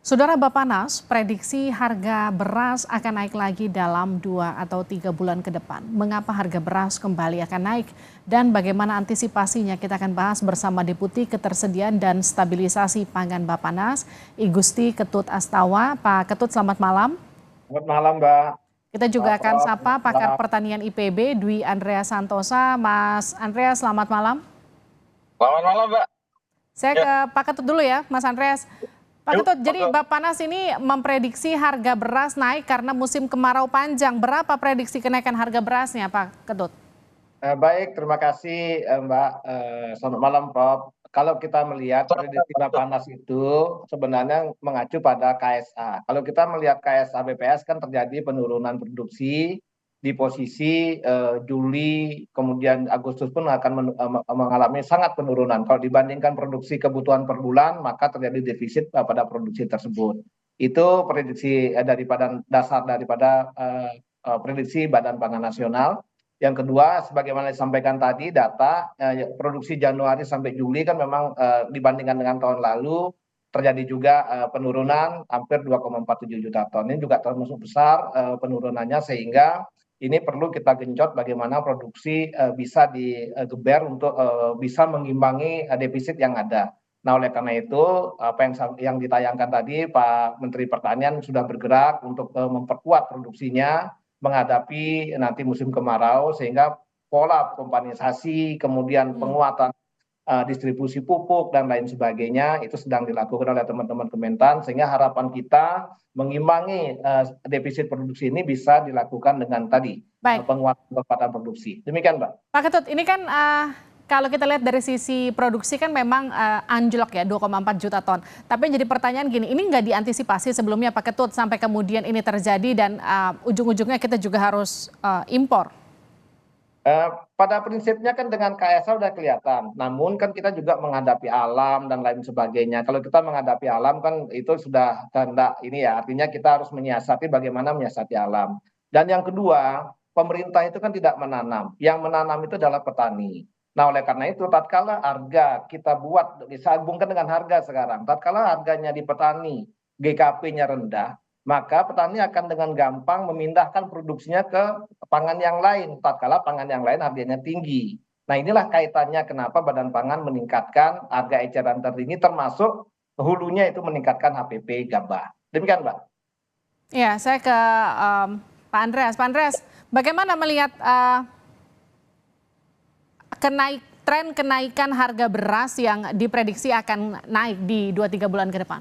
Saudara Bappenas, prediksi harga beras akan naik lagi dalam 2 atau 3 bulan ke depan. Mengapa harga beras kembali akan naik dan bagaimana antisipasinya? Kita akan bahas bersama Deputi Ketersediaan dan Stabilisasi Pangan Bappenas, I Gusti Ketut Astawa. Pak Ketut, selamat malam. Selamat malam, Mbak. Kita juga Pak akan Prof. sapa Selamat pakar malam. pertanian IPB, Dwi Andrea Santosa. Mas Andreas, selamat malam. Selamat malam, Mbak. Saya Ya, ke Pak Ketut dulu ya, Mas Andreas. Pak yuk, Ketut, jadi monggo. Bappenas ini memprediksi harga beras naik karena musim kemarau panjang. Berapa prediksi kenaikan harga berasnya, Pak Ketut? Baik, terima kasih, Mbak. Selamat malam, Prof. Kalau kita melihat prediksi Bappenas itu sebenarnya mengacu pada KSA. Kalau kita melihat KSA BPS kan terjadi penurunan produksi di posisi Juli, kemudian Agustus pun akan mengalami sangat penurunan. Kalau dibandingkan produksi kebutuhan per bulan, maka terjadi defisit pada produksi tersebut. Itu prediksi daripada dasar daripada prediksi Badan Pangan Nasional. Yang kedua, sebagaimana disampaikan tadi, data produksi Januari sampai Juli kan memang dibandingkan dengan tahun lalu terjadi juga penurunan hampir 2,47 juta ton. Ini juga termasuk besar penurunannya, sehingga ini perlu kita genjot bagaimana produksi bisa digeber untuk bisa mengimbangi defisit yang ada. Nah, oleh karena itu, apa yang ditayangkan tadi, Pak Menteri Pertanian sudah bergerak untuk memperkuat produksinya menghadapi nanti musim kemarau, sehingga pola pompanisasi, kemudian penguatan distribusi pupuk dan lain sebagainya itu sedang dilakukan oleh teman-teman Kementan, sehingga harapan kita mengimbangi defisit produksi ini bisa dilakukan dengan tadi Baik, penguatan kekuatan produksi. Demikian, Mbak. Pak Ketut, ini kan kalau kita lihat dari sisi produksi kan memang anjlok ya 2,4 juta ton. Tapi yang jadi pertanyaan gini, ini nggak diantisipasi sebelumnya Pak Ketut sampai kemudian ini terjadi dan ujung-ujungnya kita juga harus impor. Pada prinsipnya kan dengan KSA sudah kelihatan, namun kan kita juga menghadapi alam dan lain sebagainya. Kalau kita menghadapi alam kan itu sudah kehendak ini ya, artinya kita harus menyiasati bagaimana menyiasati alam. Dan yang kedua, pemerintah itu kan tidak menanam, yang menanam itu adalah petani. Nah, oleh karena itu, tatkala harga kita buat, disambungkan dengan harga sekarang, tatkala harganya di petani, GKP-nya rendah, maka petani akan dengan gampang memindahkan produksinya ke pangan yang lain, tatkala pangan yang lain harganya tinggi. Nah, inilah kaitannya kenapa Badan Pangan meningkatkan harga eceran tertinggi, termasuk hulunya itu meningkatkan HPP gabah. Demikian, Mbak. Ya, saya ke Pak Andreas. Pak Andreas, bagaimana melihat tren kenaikan harga beras yang diprediksi akan naik di 2-3 bulan ke depan?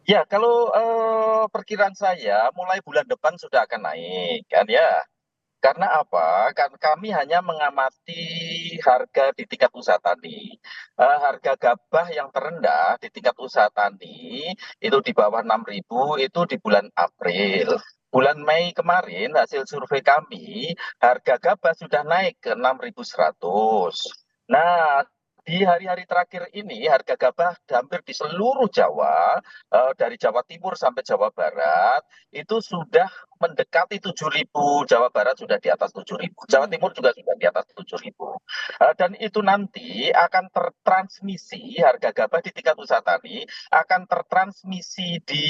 Ya, kalau perkiraan saya mulai bulan depan sudah akan naik kan ya. Karena apa? Kan kami hanya mengamati harga di tingkat usaha tani. Harga gabah yang terendah di tingkat usaha tani itu di bawah 6.000 itu di bulan April. Bulan Mei kemarin hasil survei kami harga gabah sudah naik ke 6.100. Nah, di hari-hari terakhir ini harga gabah hampir di seluruh Jawa, dari Jawa Timur sampai Jawa Barat itu sudah mendekati 7.000. Jawa Barat sudah di atas 7.000, Jawa Timur juga sudah di atas 7.000. Dan itu nanti akan tertransmisi, harga gabah di tingkat usaha tani akan tertransmisi di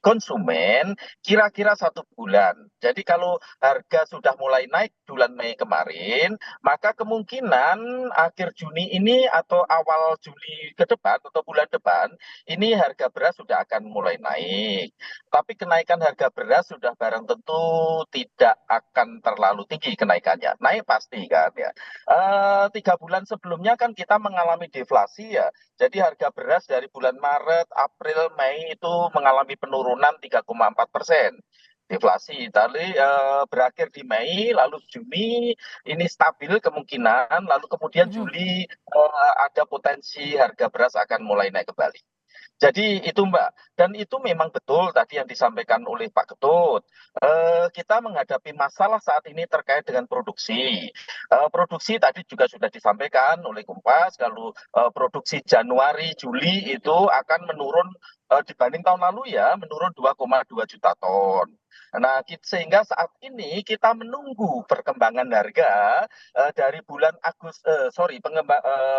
konsumen kira-kira 1 bulan. Jadi kalau harga sudah mulai naik bulan Mei kemarin, maka kemungkinan akhir Juni ini atau awal Juli ke depan atau bulan depan ini harga beras sudah akan mulai naik. Tapi kenaikan harga beras sudah barang tentu tidak akan terlalu tinggi kenaikannya. Naik pasti kan ya. 3 bulan sebelumnya kan kita mengalami deflasi ya. Jadi harga beras dari bulan Maret, April, Mei itu mengalami penurunan 3,4%. Deflasi tadi berakhir di Mei, lalu Juni ini stabil kemungkinan, lalu kemudian Juli ada potensi harga beras akan mulai naik kembali. Jadi itu Mbak, dan itu memang betul tadi yang disampaikan oleh Pak Ketut. Kita menghadapi masalah saat ini terkait dengan produksi. Produksi tadi juga sudah disampaikan oleh Kompas, kalau produksi Januari, Juli itu akan menurun dibanding tahun lalu ya, menurun 2,2 juta ton. Nah, sehingga saat ini kita menunggu perkembangan harga dari bulan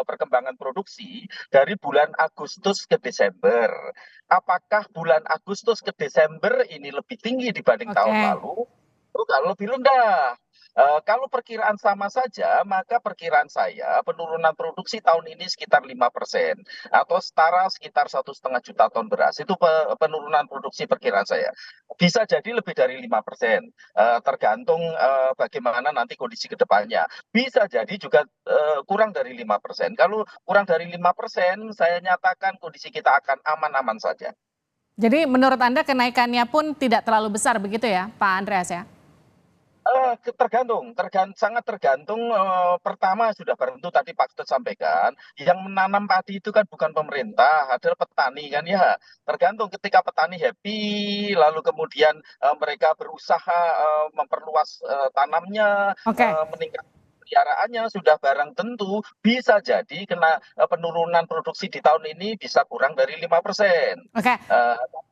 perkembangan produksi dari bulan Agustus ke Desember. Apakah bulan Agustus ke Desember ini lebih tinggi dibanding tahun Oke. lalu? Kalau lebih rendah. Kalau perkiraan sama saja, maka perkiraan saya penurunan produksi tahun ini sekitar 5% atau setara sekitar 1,5 juta ton beras. Itu penurunan produksi perkiraan saya. Bisa jadi lebih dari 5%, tergantung bagaimana nanti kondisi ke depannya. Bisa jadi juga kurang dari 5%. Kalau kurang dari 5%, saya nyatakan kondisi kita akan aman-aman saja. Jadi menurut Anda kenaikannya pun tidak terlalu besar begitu ya, Pak Andreas ya? Sangat tergantung. Pertama sudah bareng itu tadi Pak Ketut sampaikan, yang menanam padi itu kan bukan pemerintah, adalah petani kan ya. Tergantung ketika petani happy, lalu kemudian mereka berusaha memperluas tanamnya, Oke, meningkatkan peliharaannya, sudah barang tentu bisa jadi kena penurunan produksi di tahun ini bisa kurang dari 5%. oke.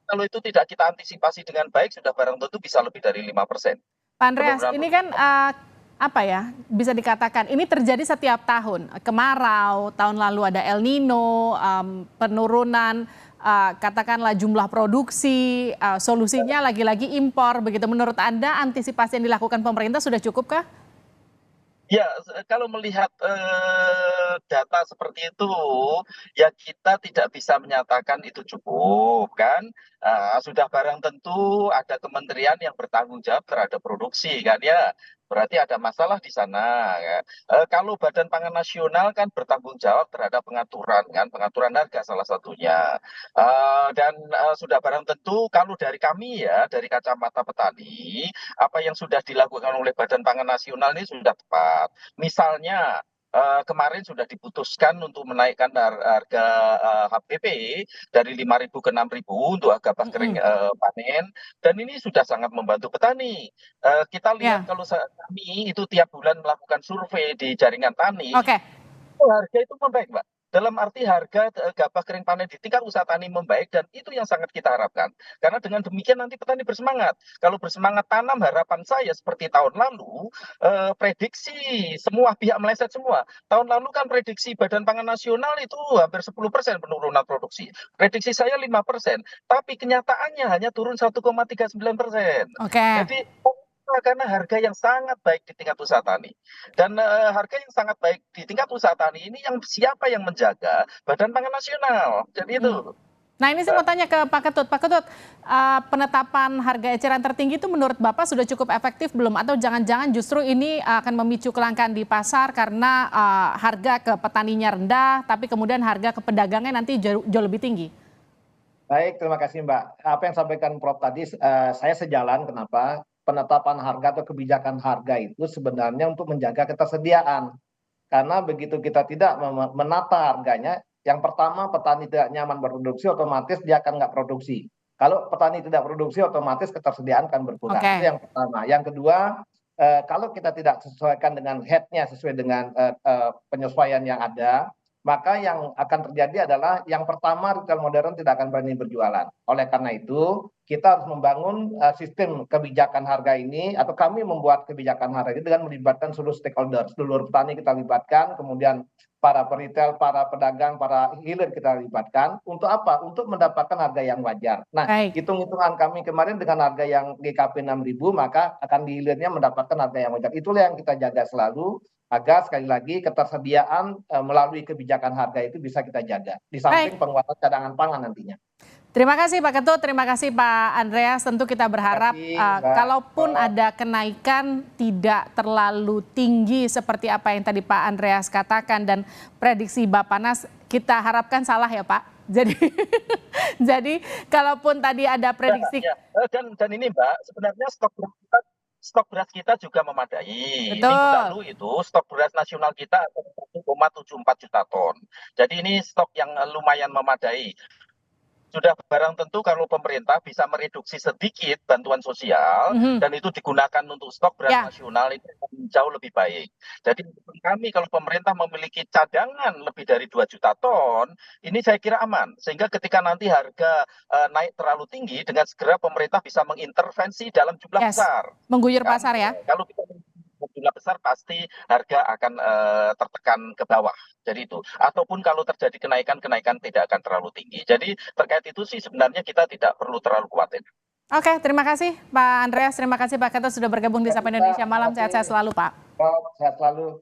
Kalau itu tidak kita antisipasi dengan baik, sudah barang tentu bisa lebih dari 5% Pak Andreas, penurunan ini produksi. kan apa ya, bisa dikatakan ini terjadi setiap tahun. Kemarau, tahun lalu ada El Nino, penurunan katakanlah jumlah produksi, solusinya lagi-lagi impor. Begitu menurut Anda antisipasi yang dilakukan pemerintah sudah cukupkah? Ya, kalau melihat data seperti itu, ya kita tidak bisa menyatakan itu cukup, kan? Sudah barang tentu ada kementerian yang bertanggung jawab terhadap produksi, kan ya? Berarti ada masalah di sana, ya. Kalau Badan Pangan Nasional kan bertanggung jawab terhadap pengaturan, kan? Pengaturan harga salah satunya. Dan sudah barang tentu kalau dari kami ya, dari kacamata petani, apa yang sudah dilakukan oleh Badan Pangan Nasional ini sudah tepat. Misalnya kemarin sudah diputuskan untuk menaikkan harga HPP dari 5.000 ke 6.000 untuk gabah kering Mm-mm. panen, dan ini sudah sangat membantu petani. Kita lihat Ya, kalau kami itu tiap bulan melakukan survei di jaringan tani, oke. harga itu membaik, Mbak. Dalam arti harga gabah kering panen di tingkat usaha tani membaik, dan itu yang sangat kita harapkan. Karena dengan demikian nanti petani bersemangat. Kalau bersemangat tanam, harapan saya seperti tahun lalu, prediksi semua pihak meleset semua. Tahun lalu kan prediksi Badan Pangan Nasional itu hampir 10% penurunan produksi. Prediksi saya 5%, tapi kenyataannya hanya turun 1,39%. Oke. Jadi karena harga yang sangat baik di tingkat usaha tani. Dan harga yang sangat baik di tingkat usaha tani ini yang siapa yang menjaga? Badan Pangan Nasional. Jadi itu. Mm. Nah ini saya mau tanya ke Pak Ketut. Pak Ketut, penetapan harga eceran tertinggi itu menurut Bapak sudah cukup efektif belum? Atau jangan-jangan justru ini akan memicu kelangkaan di pasar karena harga ke petaninya rendah, tapi kemudian harga ke pedagangnya nanti jauh lebih tinggi? Baik, terima kasih Mbak. Apa yang sampaikan Prof tadi, saya sejalan kenapa penetapan harga atau kebijakan harga itu sebenarnya untuk menjaga ketersediaan. Karena begitu kita tidak menata harganya, yang pertama petani tidak nyaman berproduksi, otomatis dia akan nggak produksi. Kalau petani tidak produksi, otomatis ketersediaan akan berkurang. Itu Oke, yang pertama. Yang kedua, kalau kita tidak sesuaikan dengan headnya sesuai dengan penyesuaian yang ada, maka yang akan terjadi adalah yang pertama retail modern tidak akan berani berjualan. Oleh karena itu, kita harus membangun sistem kebijakan harga ini, atau kami membuat kebijakan harga ini dengan melibatkan seluruh stakeholder, seluruh petani kita libatkan, kemudian para peritel, para pedagang, para hilir kita libatkan. Untuk apa? Untuk mendapatkan harga yang wajar. Nah, baik. hitung-hitungan kami kemarin dengan harga yang GKP 6.000, maka akan di hilirnya mendapatkan harga yang wajar. Itulah yang kita jaga selalu, agar sekali lagi ketersediaan melalui kebijakan harga itu bisa kita jaga. Di Baik, samping penguatan cadangan pangan nantinya. terima kasih Pak Ketut, terima kasih Pak Andreas. Tentu kita Terima berharap kasih Mbak. kalaupun ada kenaikan tidak terlalu tinggi seperti apa yang tadi Pak Andreas katakan, dan prediksi Bappenas kita harapkan salah ya Pak. Jadi jadi kalaupun tadi ada prediksi, Ya. Dan ini Mbak, sebenarnya stok beras kita juga memadai. Minggu betul. lalu itu stok beras nasional kita ada 1,74 juta ton. Jadi ini stok yang lumayan memadai. sudah barang tentu kalau pemerintah bisa mereduksi sedikit bantuan sosial dan itu digunakan untuk stok beras Ya, nasional itu akan jauh lebih baik. Jadi menurut kami kalau pemerintah memiliki cadangan lebih dari 2 juta ton, ini saya kira aman. Sehingga ketika nanti harga naik terlalu tinggi, dengan segera pemerintah bisa mengintervensi dalam jumlah yes. besar. Mengguyur Kan? pasar ya. Kalau kita jumlah besar pasti harga akan tertekan ke bawah. Jadi itu. Ataupun kalau terjadi kenaikan tidak akan terlalu tinggi. Jadi terkait itu sih sebenarnya kita tidak perlu terlalu khawatir. Oke, terima kasih Pak Andreas, terima kasih Pak Ketua sudah bergabung di Sapa Indonesia Malam. Sehat-sehat selalu Pak. Prof, sehat selalu.